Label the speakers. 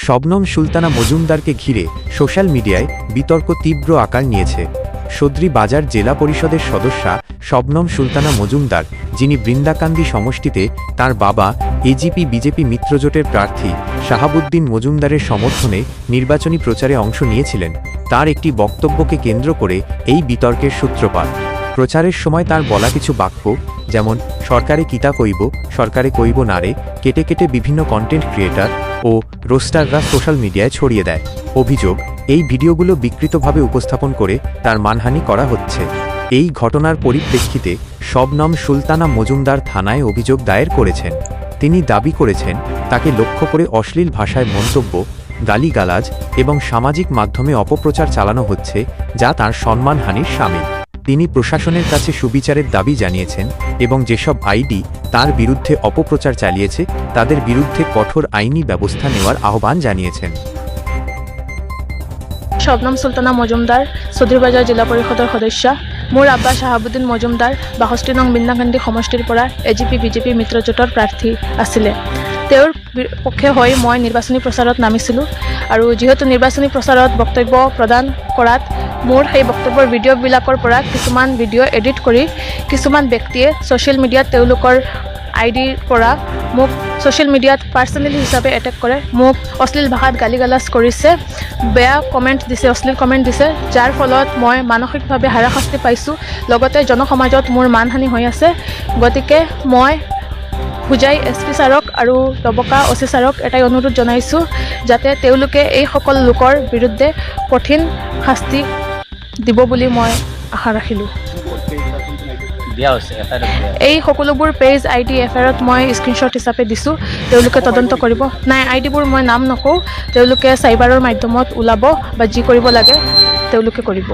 Speaker 1: শবনম সুলতানা মজুমদারকে ঘিরে সোশ্যাল মিডিয়ায় বিতর্ক তীব্র আকার নিয়েছে। সদরি বাজার জেলা পরিষদের সদস্যা শবনম সুলতানা মজুমদার, যিনি বৃন্দাকান্দি সমষ্টিতে তার বাবা এজিপি বিজেপি মিত্রজোটের প্রার্থী শাহাবুদ্দিন মজুমদারের সমর্থনে নির্বাচনী প্রচারে অংশ নিয়েছিলেন, তার একটি বক্তব্যকে কেন্দ্র করে এই বিতর্কের সূত্রপাত। প্রচারের সময় তার বলা কিছু বাক্য, যেমন সরকারে কিতা কইব, সরকারে কইব না রে, কেটে কেটে বিভিন্ন কন্টেন্ট ক্রিয়েটর ও রোস্টাররা সোশ্যাল মিডিয়ায় ছড়িয়ে দেয়। অভিযোগ, এই ভিডিওগুলো বিকৃতভাবে উপস্থাপন করে তার মানহানি করা হচ্ছে। এই ঘটনার পরিপ্রেক্ষিতে শবনম সুলতানা মজুমদার থানায় অভিযোগ দায়ের করেছেন। তিনি দাবি করেছেন, তাকে লক্ষ্য করে অশ্লীল ভাষায় মন্তব্য, গালিগালাজ এবং সামাজিক মাধ্যমে অপপ্রচার চালানো হচ্ছে, যা তার সম্মানহানির শামিল। তিনি প্রশাসনের কাছে সুবিচারের দাবি জানিয়েছেন এবং যেসব আইডি তার বিরুদ্ধে অপপ্রচার চালিয়েছে তাদের বিরুদ্ধে কঠোর আইনি ব্যবস্থা নেওয়ার আহ্বান জানিয়েছেন।
Speaker 2: শবনম সুলতানা মজুমদার, চৌধুৰীবাজাৰ জিলা পৰিষদৰ সদস্যা। মোৰ আব্বা শাহাবুদ্দিন মজুমদাৰ ৬২ নং বৃন্দাকান্দি সমষ্টিৰ পৰা এজিপি বিজেপি মিত্ৰজোঁটৰ প্ৰাৰ্থী আছিলে। তেওঁৰ পক্ষে হৈ মই নিৰ্বাচনী প্ৰচাৰত নামিছিলোঁ আৰু যিহেতু নিৰ্বাচনী প্ৰচাৰত বক্তব্য প্ৰদান কৰাত মোৰ সেই বক্তব্যৰ ভিডিঅ'বিলাকৰ পৰা কিছুমান ভিডিঅ' এডিট কৰি কিছুমান ব্যক্তিয়ে ছ'চিয়েল মিডিয়াত তেওঁলোকৰ আইডিৰ পৰা মোক ছ'চিয়েল মিডিয়াত পাৰ্চনেলি হিচাপে এটেক কৰে, মোক অশ্লীল ভাষাত গালিগালাজ কৰিছে, বেয়া কমেণ্ট দিছে, অশ্লীল কমেণ্ট দিছে, যাৰ ফলত মই মানসিকভাৱে হাৰাশাস্তি পাইছোঁ, লগতে জনসমাজত মোৰ মানহানি হৈ আছে। গতিকে মই হোজাই SP ছাৰক আৰু দবকা OC ছাৰক এটাই অনুৰোধ জনাইছোঁ, যাতে তেওঁলোকে এই সকলো লোকৰ বিৰুদ্ধে কঠিন শাস্তি দিব বুলি মই আশা ৰাখিলোঁ। এই সকলোবোৰ পেজ ID FIRত মই স্ক্ৰীনশ্বট হিচাপে দিছোঁ, তেওঁলোকে তদন্ত কৰিব। নাই, আইডিবোৰ মই নাম নকওঁ, তেওঁলোকে চাইবাৰৰ মাধ্যমত ওলাব বা যি কৰিব লাগে তেওঁলোকে কৰিব।